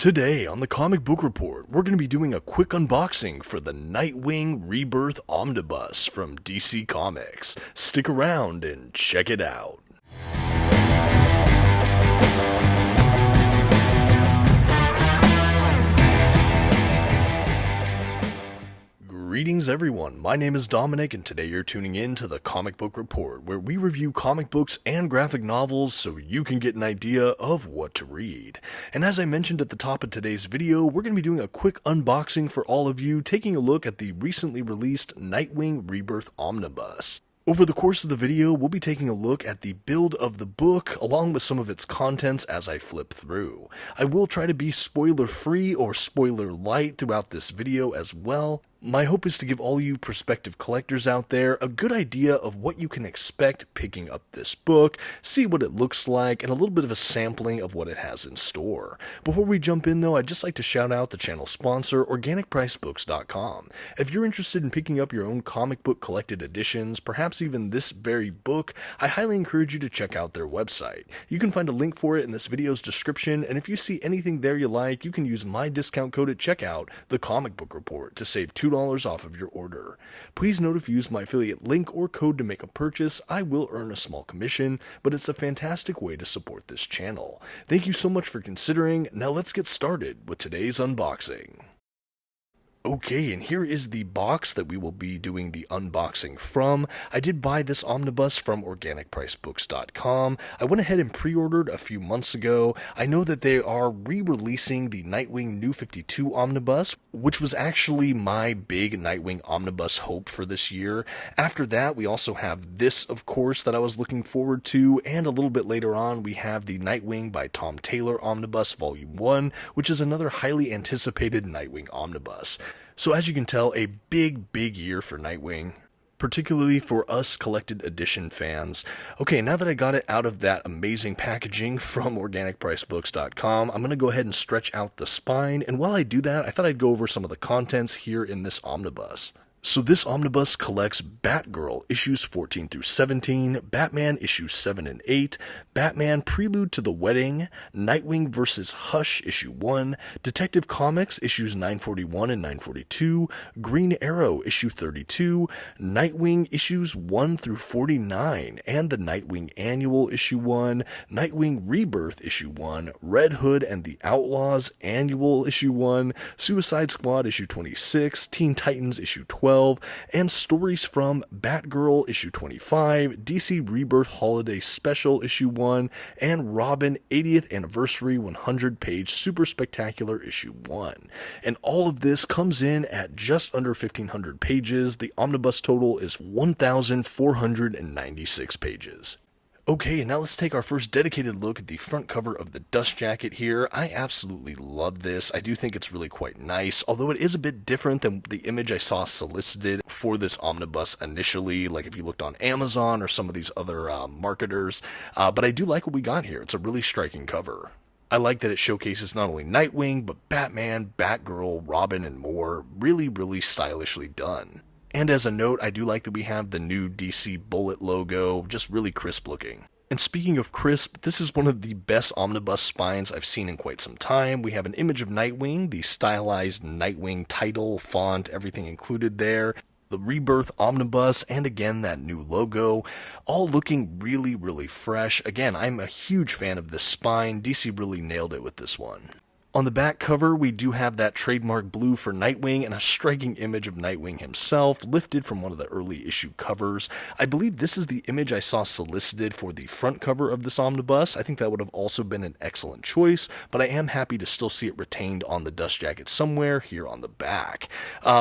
Today on the Comic Book Report, we're going to be doing a quick unboxing for the Nightwing Rebirth Omnibus from DC Comics. Stick around and check it out. Greetings everyone, my name is Dominic and today you're tuning in to the Comic Book Report, where we review comic books and graphic novels so you can get an idea of what to read. And as I mentioned at the top of today's video, we're going to be doing a quick unboxing for all of you, taking a look at the recently released Nightwing Rebirth Omnibus. Over the course of the video, we'll be taking a look at the build of the book, along with some of its contents as I flip through. I will try to be spoiler-free or spoiler-light throughout this video as well. My hope is to give all you prospective collectors out there a good idea of what you can expect picking up this book, see what it looks like, and a little bit of a sampling of what it has in store. Before we jump in though, I'd just like to shout out the channel sponsor, OrganicPriceBooks.com. If you're interested in picking up your own comic book collected editions, perhaps even this very book, I highly encourage you to check out their website. You can find a link for it in this video's description, and if you see anything there you like, you can use my discount code at checkout, TheComicBookReport, to save $2 off of your order. Please note if you use my affiliate link or code to make a purchase, I will earn a small commission, but it's a fantastic way to support this channel. Thank you so much for considering. Now let's get started with today's unboxing. Okay, and here is the box that we will be doing the unboxing from. I did buy this omnibus from OrganicPriceBooks.com. I went ahead and pre-ordered a few months ago. I know that they are re-releasing the Nightwing New 52 Omnibus, which was actually my big Nightwing Omnibus hope for this year. After that, we also have this, of course, that I was looking forward to, and a little bit later on, we have the Nightwing by Tom Taylor Omnibus Volume 1, which is another highly anticipated Nightwing Omnibus. So as you can tell, a big year for Nightwing, particularly for us collected edition fans. Okay, now that I got it out of that amazing packaging from OrganicPriceBooks.com, I'm going to go ahead and stretch out the spine, and while I do that, I thought I'd go over some of the contents here in this omnibus. So this omnibus collects Batgirl issues 14 through 17, Batman issues 7 and 8, Batman Prelude to the Wedding, Nightwing vs. Hush issue 1, Detective Comics issues 941 and 942, Green Arrow issue 32, Nightwing issues 1 through 49, and the Nightwing Annual issue 1, Nightwing Rebirth issue 1, Red Hood and the Outlaws Annual issue 1, Suicide Squad issue 26, Teen Titans issue 12, and stories from Batgirl issue 25, DC Rebirth Holiday Special issue 1, and Robin 80th Anniversary 100-page Super Spectacular issue 1. And all of this comes in at just under 1,500 pages. The omnibus total is 1,496 pages. Okay, and now let's take our first dedicated look at the front cover of the dust jacket here. I absolutely love this. I do think it's really quite nice, although it is a bit different than the image I saw solicited for this omnibus initially, like if you looked on Amazon or some of these other marketers. But I do like what we got here. It's a really striking cover. I like that it showcases not only Nightwing, but Batman, Batgirl, Robin, and more. Really stylishly done. And as a note, I do like that we have the new DC Bullet logo, just really crisp looking. And speaking of crisp, this is one of the best omnibus spines I've seen in quite some time. We have an image of Nightwing, the stylized Nightwing title, font, everything included there, the Rebirth Omnibus, and again that new logo, all looking really fresh. Again, I'm a huge fan of this spine. DC really nailed it with this one. On the back cover, we do have that trademark blue for Nightwing and a striking image of Nightwing himself, lifted from one of the early issue covers. I believe this is the image I saw solicited for the front cover of this omnibus. I think that would have also been an excellent choice, but I am happy to still see it retained on the dust jacket somewhere here on the back.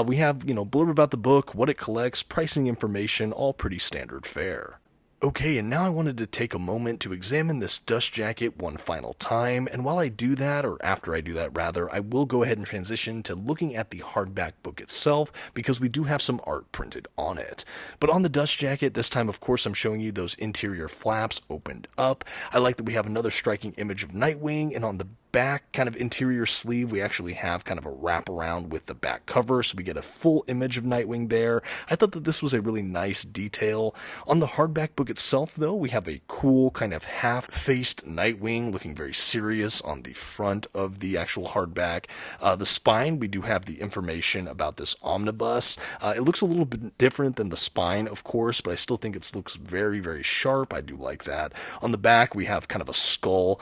We have, blurb about the book, what it collects, pricing information, all pretty standard fare. Okay, and now I wanted to take a moment to examine this dust jacket one final time, and while I do that, or after I do that rather, I will go ahead and transition to looking at the hardback book itself, because we do have some art printed on it. But on the dust jacket, this time of course I'm showing you those interior flaps opened up. I like that we have another striking image of Nightwing, and on the back kind of interior sleeve, we actually have kind of a wraparound with the back cover, so we get a full image of Nightwing there. I thought that this was a really nice detail. On the hardback book itself, though, we have a cool kind of half-faced Nightwing looking very serious on the front of the actual hardback. The spine, we do have the information about this omnibus. It looks a little bit different than the spine, of course, but I still think it looks very, very sharp. I do like that. On the back, we have kind of a skull.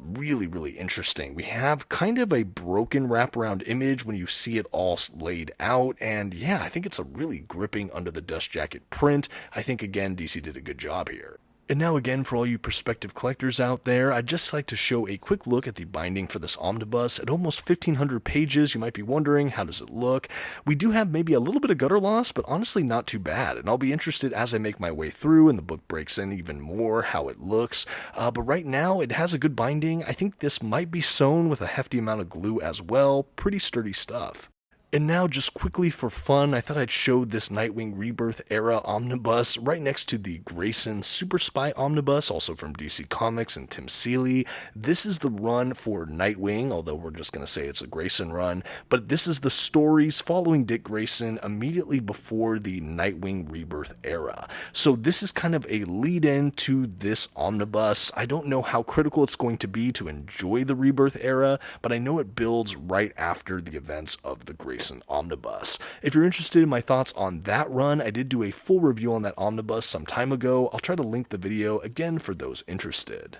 Really, really interesting. We have kind of a broken wraparound image when you see it all laid out, and yeah, I think it's a really gripping under the dust jacket print. I think, again, DC did a good job here. And now again, for all you prospective collectors out there, I'd just like to show a quick look at the binding for this omnibus. At almost 1,500 pages, you might be wondering, how does it look? We do have maybe a little bit of gutter loss, but honestly not too bad. And I'll be interested as I make my way through and the book breaks in even more how it looks. But right now, it has a good binding. I think this might be sewn with a hefty amount of glue as well. Pretty sturdy stuff. And now, just quickly for fun, I thought I'd show this Nightwing Rebirth era omnibus right next to the Grayson Superspy Omnibus, also from DC Comics and Tim Seeley. This is the run for Nightwing, although we're just going to say it's a Grayson run, but this is the stories following Dick Grayson immediately before the Nightwing Rebirth era. So this is kind of a lead-in to this omnibus. I don't know how critical it's going to be to enjoy the Rebirth era, but I know it builds right after the events of the Grayson Omnibus. If you're interested in my thoughts on that run, I did do a full review on that omnibus some time ago. I'll try to link the video again for those interested.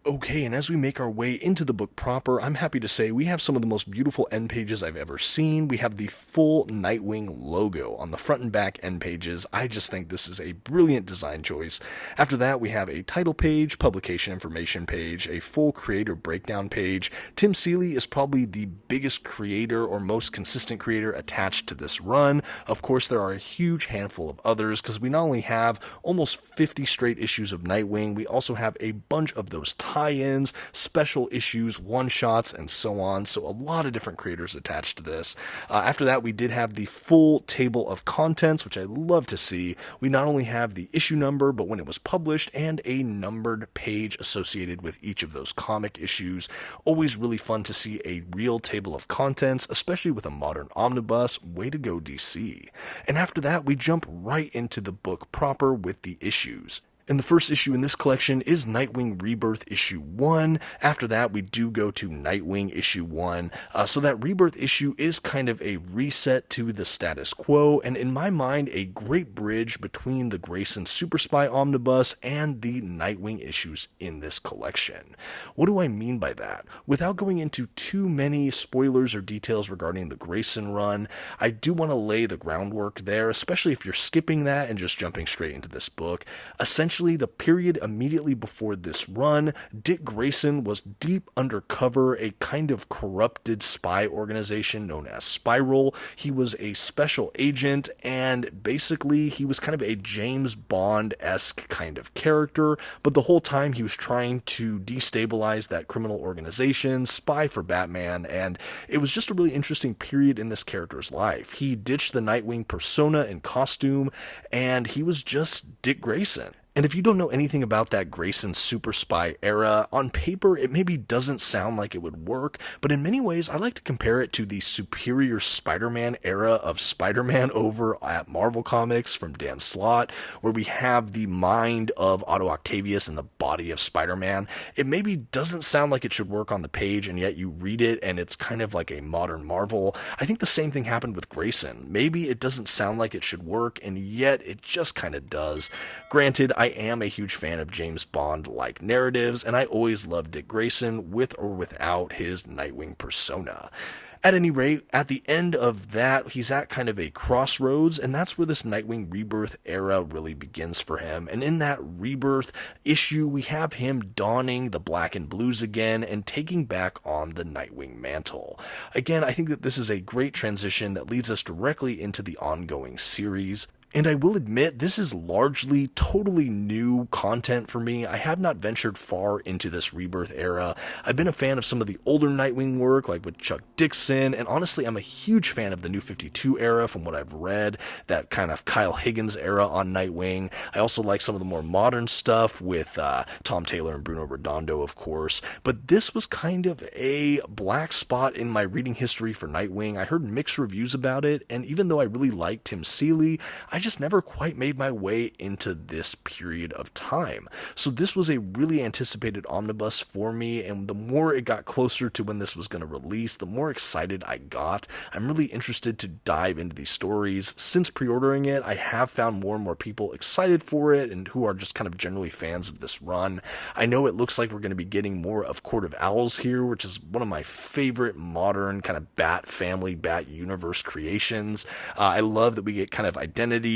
Okay, and as we make our way into the book proper, I'm happy to say we have some of the most beautiful end pages I've ever seen. We have the full Nightwing logo on the front and back end pages. I just think this is a brilliant design choice. After that, we have a title page, publication information page, a full creator breakdown page. Tim Seeley is probably the biggest creator or most consistent creator attached to this run. Of course, there are a huge handful of others because we not only have almost 50 straight issues of Nightwing, we also have a bunch of those tie-ins, special issues, one-shots, and so on. So a lot of different creators attached to this. After that, we did have the full table of contents, which I love to see. We not only have the issue number, but when it was published, and a numbered page associated with each of those comic issues. Always really fun to see a real table of contents, especially with a modern omnibus. Way to go, DC. And after that, we jump right into the book proper with the issues. And the first issue in this collection is Nightwing Rebirth issue 1. After that, we do go to Nightwing issue 1. So that Rebirth issue is kind of a reset to the status quo, and in my mind, a great bridge between the Grayson Superspy Omnibus and the Nightwing issues in this collection. What do I mean by that? Without going into too many spoilers or details regarding the Grayson run, I do want to lay the groundwork there, especially if you're skipping that and just jumping straight into this book. Essentially, the period immediately before this run, Dick Grayson was deep undercover, a kind of corrupted spy organization known as Spiral. He was a special agent, and basically he was kind of a James Bond-esque kind of character, but the whole time he was trying to destabilize that criminal organization, spy for Batman, and it was just a really interesting period in this character's life. He ditched the Nightwing persona and costume, and he was just Dick Grayson. And if you don't know anything about that Grayson Super Spy era, on paper it maybe doesn't sound like it would work, but in many ways I like to compare it to the Superior Spider-Man era of Spider-Man over at Marvel Comics from Dan Slott, where we have the mind of Otto Octavius and the body of Spider-Man. It maybe doesn't sound like it should work on the page, and yet you read it and it's kind of like a modern Marvel. I think the same thing happened with Grayson. Maybe it doesn't sound like it should work, and yet it just kind of does. Granted, I am a huge fan of James Bond-like narratives, and I always loved Dick Grayson with or without his Nightwing persona. At any rate, at the end of that, he's at kind of a crossroads, and that's where this Nightwing Rebirth era really begins for him. And in that Rebirth issue, we have him donning the black and blues again and taking back on the Nightwing mantle. Again, I think that this is a great transition that leads us directly into the ongoing series. And I will admit, this is largely totally new content for me. I have not ventured far into this Rebirth era. I've been a fan of some of the older Nightwing work, like with Chuck Dixon, and honestly, I'm a huge fan of the New 52 era from what I've read, that kind of Kyle Higgins era on Nightwing. I also like some of the more modern stuff with Tom Taylor and Bruno Redondo, of course, but this was kind of a black spot in my reading history for Nightwing. I heard mixed reviews about it, and even though I really liked Tim Seeley, I just never quite made my way into this period of time. So this was a really anticipated omnibus for me, and the more it got closer to when this was going to release, the more excited I got. I'm really interested to dive into these stories. Since pre-ordering it, I have found more and more people excited for it and who are just kind of generally fans of this run. I know it looks like we're going to be getting more of Court of Owls here, which is one of my favorite modern kind of Bat family, Bat universe creations. I love that we get kind of identity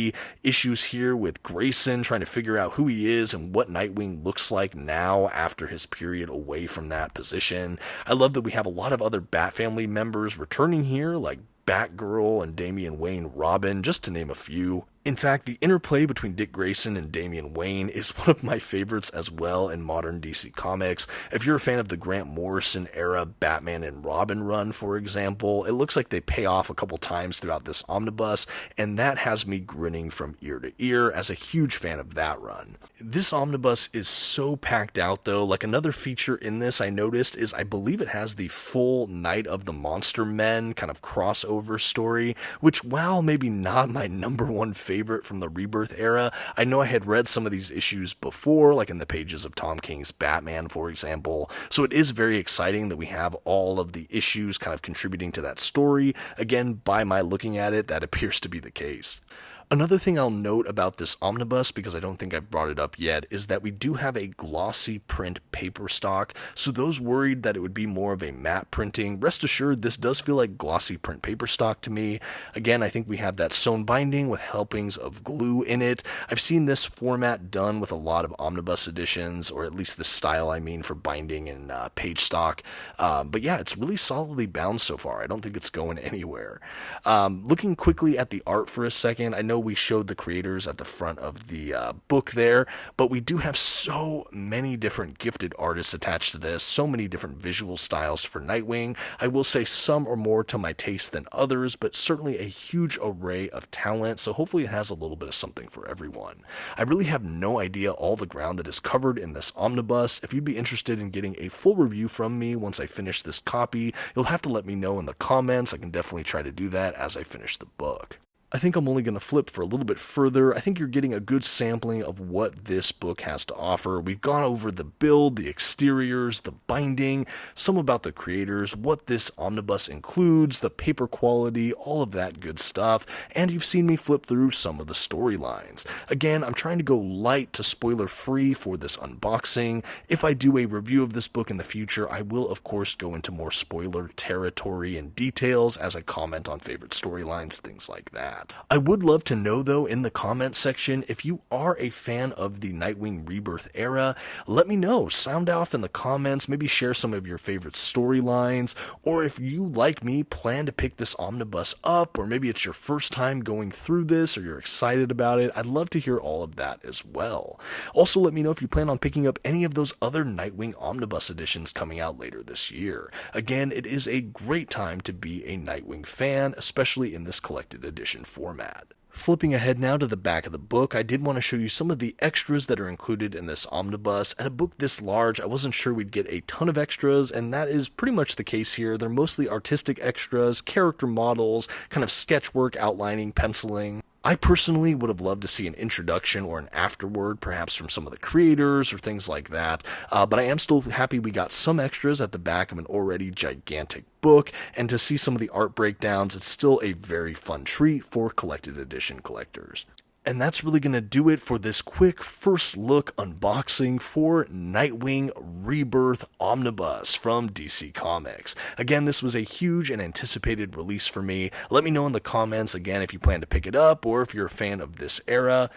issues here with Grayson trying to figure out who he is and what Nightwing looks like now after his period away from that position. I love that we have a lot of other Bat family members returning here, like Batgirl and Damian Wayne Robin, just to name a few. In fact, the interplay between Dick Grayson and Damian Wayne is one of my favorites as well in modern DC Comics. If you're a fan of the Grant Morrison era Batman and Robin run, for example, it looks like they pay off a couple times throughout this omnibus, and that has me grinning from ear to ear as a huge fan of that run. This omnibus is so packed out though. Like, another feature in this I noticed is I believe it has the full Night of the Monster Men kind of crossover story, which, while maybe not my number one favorite from the Rebirth era, I know I had read some of these issues before, like in the pages of Tom King's Batman, for example, so it is very exciting that we have all of the issues kind of contributing to that story. Again, by my looking at it, that appears to be the case. Another thing I'll note about this omnibus, because I don't think I've brought it up yet, is that we do have a glossy print paper stock, so those worried that it would be more of a matte printing, rest assured this does feel like glossy print paper stock to me. Again, I think we have that sewn binding with helpings of glue in it. I've seen this format done with a lot of omnibus editions, or at least the style I mean for binding and page stock, but yeah, it's really solidly bound so far. I don't think it's going anywhere. Looking quickly at the art for a second, I know we showed the creators at the front of the book there, but we do have so many different gifted artists attached to this, so many different visual styles for Nightwing. I will say some are more to my taste than others, but certainly a huge array of talent, so hopefully it has a little bit of something for everyone. I really have no idea all the ground that is covered in this omnibus. If you'd be interested in getting a full review from me once I finish this copy, you'll have to let me know in the comments. I can definitely try to do that as I finish the book. I think I'm only going to flip for a little bit further. I think you're getting a good sampling of what this book has to offer. We've gone over the build, the exteriors, the binding, some about the creators, what this omnibus includes, the paper quality, all of that good stuff, and you've seen me flip through some of the storylines. Again, I'm trying to go light to spoiler free for this unboxing. If I do a review of this book in the future, I will of course go into more spoiler territory and details as I comment on favorite storylines, things like that. I would love to know though in the comments section, if you are a fan of the Nightwing Rebirth era, let me know. Sound off in the comments, maybe share some of your favorite storylines, or if you, like me, plan to pick this omnibus up, or maybe it's your first time going through this, or you're excited about it. I'd love to hear all of that as well. Also, let me know if you plan on picking up any of those other Nightwing omnibus editions coming out later this year. Again, it is a great time to be a Nightwing fan, especially in this collected edition format. Flipping ahead now to the back of the book, I did want to show you some of the extras that are included in this omnibus. At a book this large, I wasn't sure we'd get a ton of extras, and that is pretty much the case here. They're mostly artistic extras, character models, kind of sketch work, outlining, penciling. I personally would have loved to see an introduction or an afterword, perhaps from some of the creators or things like that, but I am still happy we got some extras at the back of an already gigantic book, and to see some of the art breakdowns, it's still a very fun treat for collected edition collectors. And that's really going to do it for this quick first look unboxing for Nightwing Rebirth Omnibus from DC Comics. Again, this was a huge and anticipated release for me. Let me know in the comments again if you plan to pick it up or if you're a fan of this era.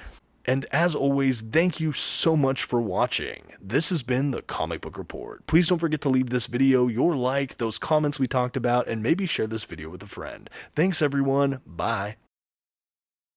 And as always, thank you so much for watching. This has been the Comic Book Report. Please don't forget to leave this video your like, those comments we talked about, and maybe share this video with a friend. Thanks everyone. Bye.